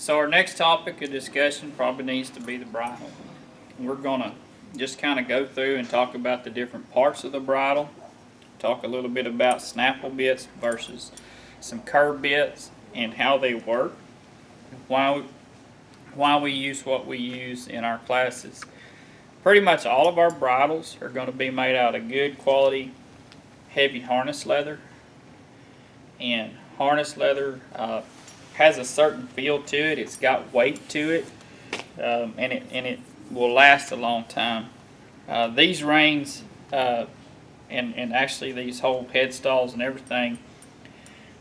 So our next topic of discussion probably needs to be the bridle. We're going to just kind of go through and talk about the different parts of the bridle, talk a little bit about snaffle bits versus some curb bits and how they work, why we use what we use in our classes. Pretty much all of our bridles are going to be made out of good quality heavy harness leather, and harness leather has a certain feel to it. It's got weight to it, and it will last a long time. These reins and actually these whole headstalls and everything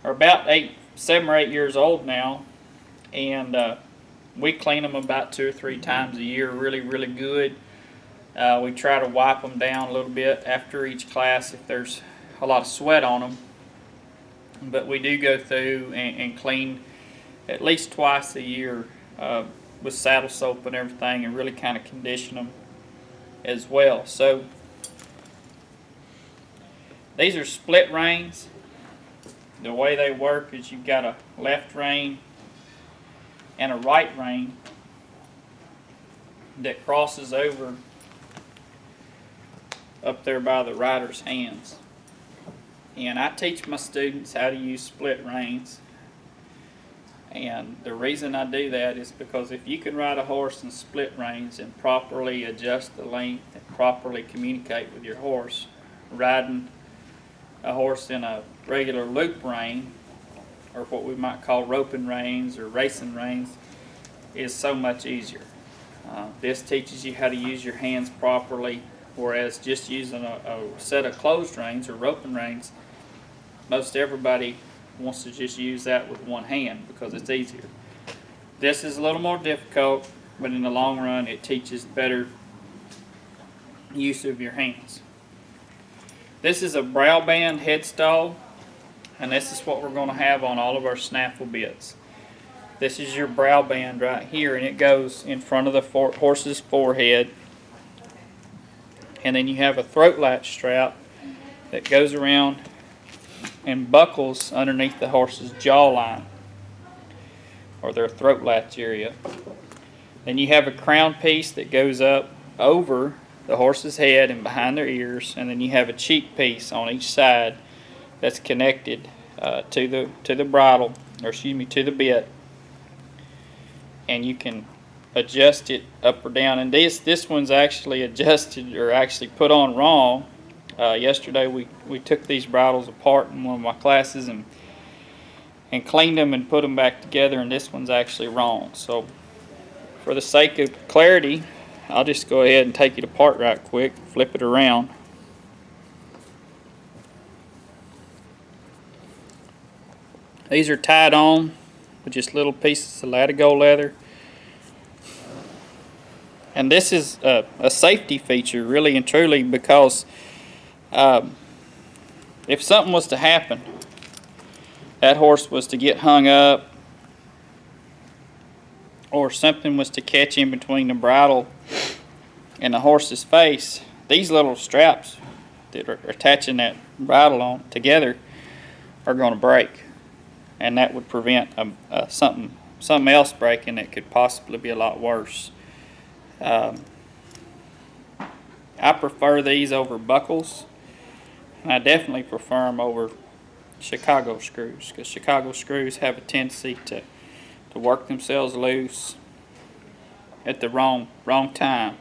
are about 7 or 8 years old now, and we clean them about 2 or 3 times a year, really good. We try to wipe them down a little bit after each class if there's a lot of sweat on them, but we do go through and clean at least twice a year with saddle soap and everything, and really kind of condition them as well. So these are split reins. The way they work is you've got a left rein and a right rein that crosses over up there by the rider's hands. And I teach my students how to use split reins. And the reason I do that is because if you can ride a horse in split reins and properly adjust the length and properly communicate with your horse, riding a horse in a regular loop rein, or what we might call roping reins or racing reins, is so much easier. This teaches you how to use your hands properly, whereas just using a set of closed reins or roping reins, most everybody wants to just use that with one hand because it's easier. This is a little more difficult, but in the long run it teaches better use of your hands. This is a brow band headstall, and this is what we're going to have on all of our snaffle bits. This is your brow band right here, and it goes in front of the horse's forehead, and then you have a throat latch strap that goes around and buckles underneath the horse's jawline, or their throat latch area. Then you have a crown piece that goes up over the horse's head and behind their ears, and then you have a cheek piece on each side that's connected to the bridle, or excuse me, to the bit, and you can adjust it up or down. And this one's actually adjusted, or actually put on wrong. Yesterday we took these bridles apart in one of my classes and cleaned them and put them back together, and this one's actually wrong. So for the sake of clarity, I'll just go ahead and take it apart right quick, flip it around. These are tied on with just little pieces of latigo leather. And this is a safety feature, really and truly, because if something was to happen, that horse was to get hung up, or something was to catch in between the bridle and the horse's face, these little straps that are attaching that bridle on together are going to break, and that would prevent something else breaking that could possibly be a lot worse. I prefer these over buckles. I definitely prefer them over Chicago screws, because Chicago screws have a tendency to work themselves loose at the wrong time.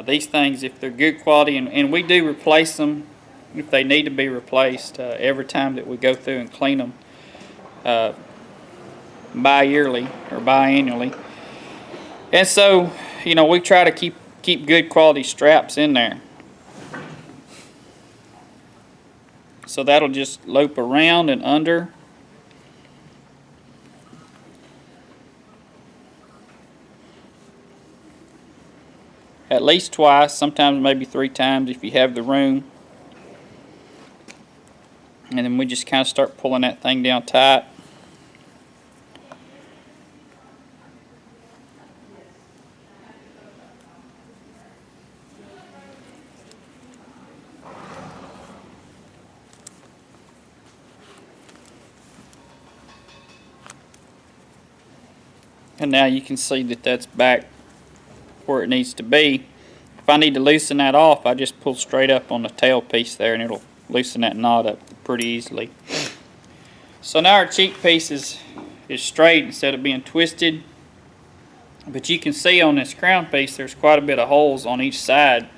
These things, if they're good quality, and we do replace them if they need to be replaced every time that we go through and clean them bi-yearly or biannually. And so, we try to keep good quality straps in there. So that'll just loop around and under. At least twice, sometimes maybe 3 times if you have the room. And then we just kind of start pulling that thing down tight. And now you can see that that's back where it needs to be. If I need to loosen that off, I just pull straight up on the tail piece there and it'll loosen that knot up pretty easily. So now our cheek piece is straight instead of being twisted. But you can see on this crown piece there's quite a bit of holes on each side.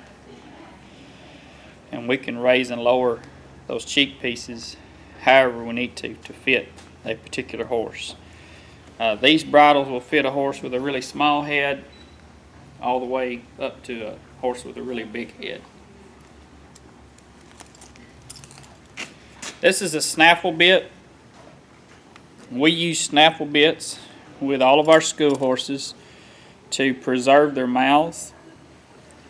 And we can raise and lower those cheek pieces however we need to fit a particular horse. These bridles will fit a horse with a really small head all the way up to a horse with a really big head. This is a snaffle bit. We use snaffle bits with all of our school horses to preserve their mouths.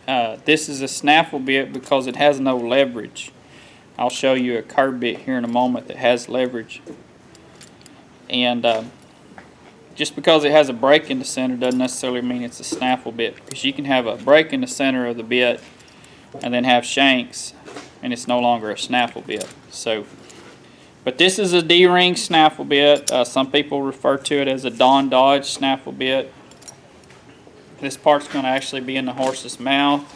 This is a snaffle bit because it has no leverage. I'll show you a curb bit here in a moment that has leverage. And just because it has a break in the center doesn't necessarily mean it's a snaffle bit, because you can have a break in the center of the bit and then have shanks and it's no longer a snaffle bit. But this is a D-ring snaffle bit. Some people refer to it as a Don Dodge snaffle bit. This part's going to actually be in the horse's mouth.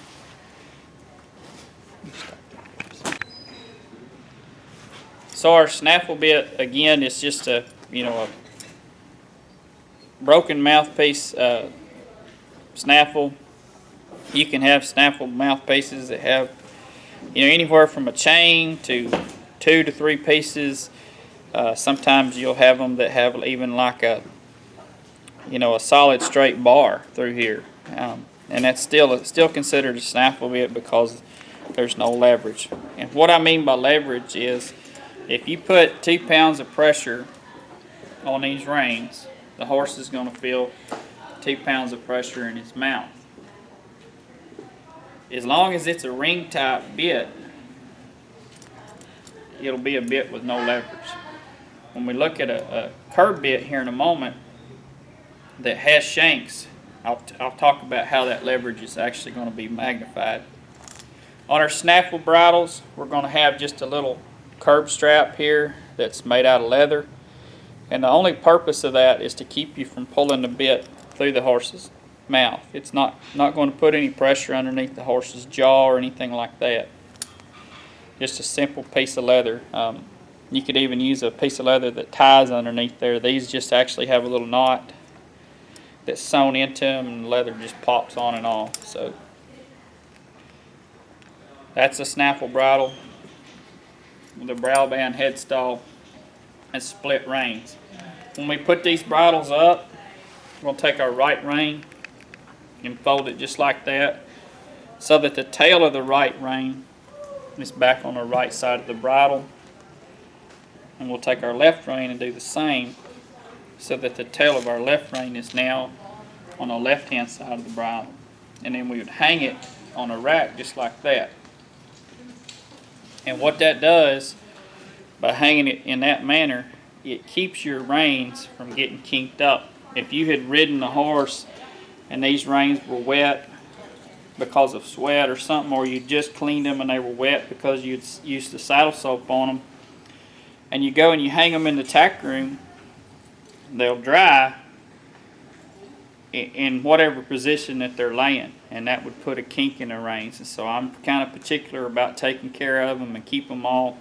So our snaffle bit, again, is just a broken mouthpiece snaffle. You can have snaffle mouthpieces that have anywhere from a chain to 2 to 3 pieces. Sometimes you'll have them that have even like a solid straight bar through here, and that's still considered a snaffle bit because there's no leverage. And what I mean by leverage is if you put 2 pounds of pressure on these reins, the horse is going to feel 2 pounds of pressure in his mouth. As long as it's a ring type bit, it'll be a bit with no leverage. When we look at a curb bit here in a moment that has shanks, I'll talk about how that leverage is actually going to be magnified. On our snaffle bridles, we're going to have just a little curb strap here that's made out of leather. And the only purpose of that is to keep you from pulling the bit through the horse's mouth. It's not going to put any pressure underneath the horse's jaw or anything like that. Just a simple piece of leather. You could even use a piece of leather that ties underneath there. These just actually have a little knot that's sewn into them, and the leather just pops on and off. So that's a snaffle bridle with a brow band headstall and split reins. When we put these bridles up, we'll take our right rein and fold it just like that, so that the tail of the right rein is back on the right side of the bridle. And we'll take our left rein and do the same, so that the tail of our left rein is now on the left hand side of the bridle. And then we would hang it on a rack just like that. And what that does, by hanging it in that manner, it keeps your reins from getting kinked up. If you had ridden the horse and these reins were wet because of sweat or something, or you just cleaned them and they were wet because you'd used the saddle soap on them, and you go and you hang them in the tack room, they'll dry in whatever position that they're laying, and that would put a kink in the reins. And so I'm kind of particular about taking care of them and keep them all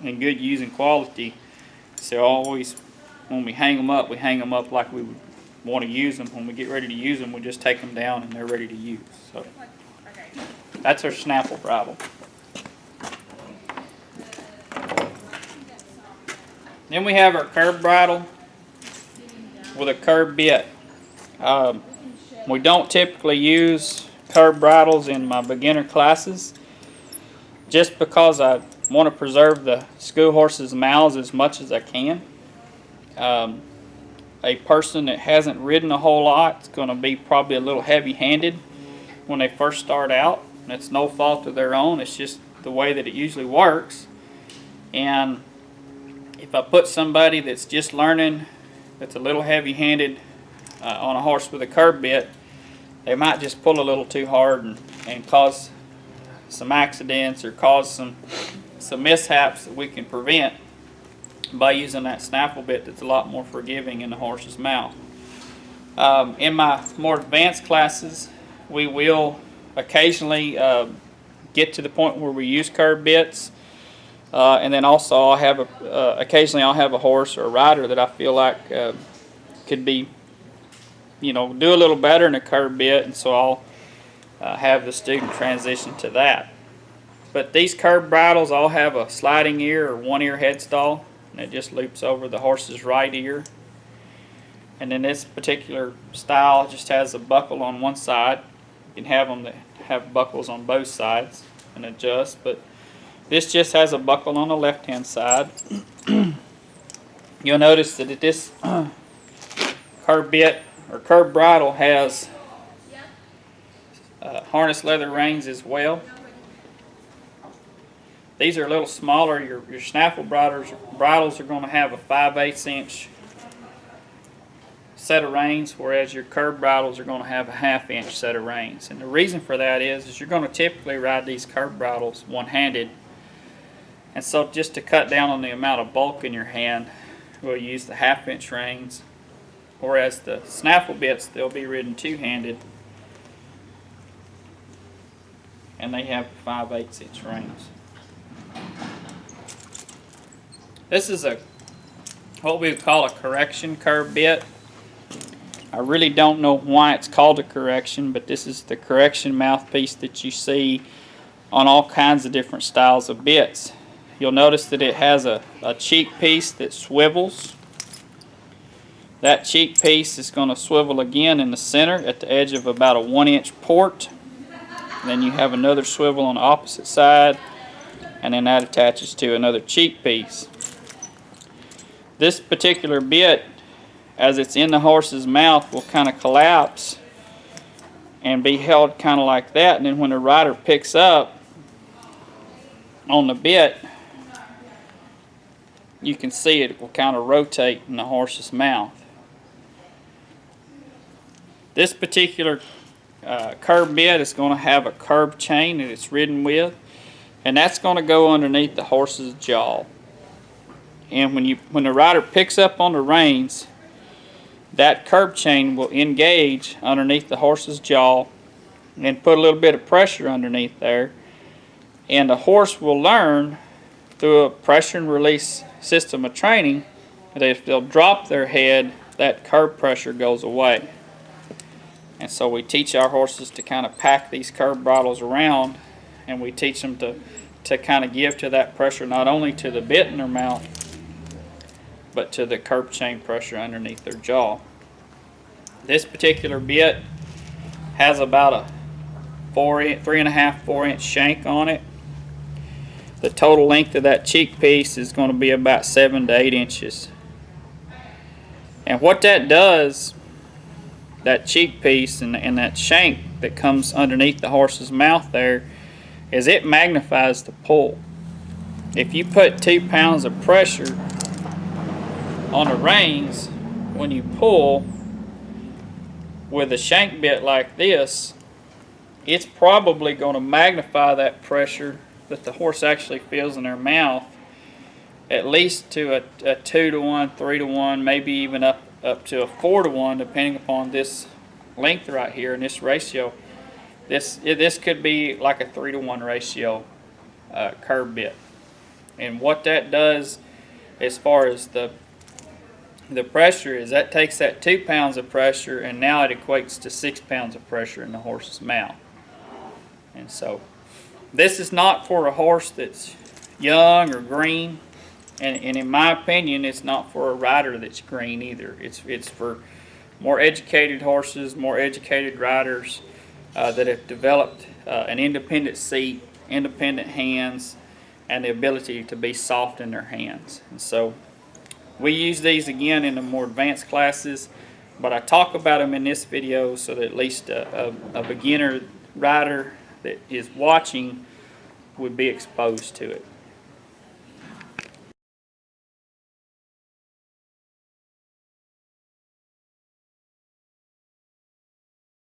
in good using quality. So always, when we hang them up like we would want to use them. When we get ready to use them, we just take them down and they're ready to use. So that's our snaffle bridle. Then we have our curb bridle with a curb bit. We don't typically use curb bridles in my beginner classes, just because I want to preserve the school horses' mouths as much as I can. A person that hasn't ridden a whole lot is going to be probably a little heavy-handed when they first start out. And it's no fault of their own, it's just the way that it usually works. And if I put somebody that's just learning, that's a little heavy-handed on a horse with a curb bit, they might just pull a little too hard and cause some accidents or cause some mishaps that we can prevent by using that snaffle bit that's a lot more forgiving in the horse's mouth. In my more advanced classes, we will occasionally get to the point where we use curb bits, and then also I'll have occasionally I'll have a horse or a rider that I feel like could be, do a little better in a curb bit, and so I'll have the student transition to that. But these curb bridles all have a sliding ear or one ear headstall, and it just loops over the horse's right ear. And then this particular style just has a buckle on one side. You can have them that have buckles on both sides and adjust, but this just has a buckle on the left hand side. You'll notice that this curb bit or curb bridle has harness leather reins as well. These are a little smaller. Your snaffle bridles are going to have a 5/8 inch set of reins, whereas your curb bridles are going to have a 1/2 inch set of reins. And the reason for that is you're going to typically ride these curb bridles one-handed, and so just to cut down on the amount of bulk in your hand, we'll use the 1/2 inch reins, whereas the snaffle bits, they'll be ridden two-handed, and they have 5/8 inch reins. This is what we would call a correction curb bit. I really don't know why it's called a correction, but this is the correction mouthpiece that you see on all kinds of different styles of bits. You'll notice that it has a cheek piece that swivels. That cheek piece is going to swivel again in the center at the edge of about a 1-inch port. And then you have another swivel on the opposite side, and then that attaches to another cheek piece. This particular bit, as it's in the horse's mouth, will kind of collapse and be held kind of like that, and then when the rider picks up on the bit, you can see it will kind of rotate in the horse's mouth. This particular curb bit is going to have a curb chain that it's ridden with, and that's going to go underneath the horse's jaw. And when the rider picks up on the reins, that curb chain will engage underneath the horse's jaw and put a little bit of pressure underneath there, and the horse will learn through a pressure and release system of training that if they'll drop their head, that curb pressure goes away. And so we teach our horses to kind of pack these curb bridles around, and we teach them to kind of give to that pressure, not only to the bit in their mouth, but to the curb chain pressure underneath their jaw. This particular bit has about a 3.5–4 inch shank on it. The total length of that cheek piece is going to be about 7 to 8 inches. And what that does, that cheek piece and that shank that comes underneath the horse's mouth there, is it magnifies the pull. If you put 2 pounds of pressure on the reins when you pull with a shank bit like this, it's probably going to magnify that pressure that the horse actually feels in their mouth at least to a 2 to 1, 3 to 1, maybe even up to a 4 to 1, depending upon this length right here and this ratio. This could be like a 3 to 1 ratio curb bit. And what that does as far as the pressure is, that takes that 2 pounds of pressure and now it equates to 6 pounds of pressure in the horse's mouth. And so this is not for a horse that's young or green, and in my opinion it's not for a rider that's green either. It's for more educated horses, more educated riders that have developed an independent seat, independent hands, and the ability to be soft in their hands. And so we use these again in the more advanced classes, but I talk about them in this video so that at least a beginner rider that is watching would be exposed to it.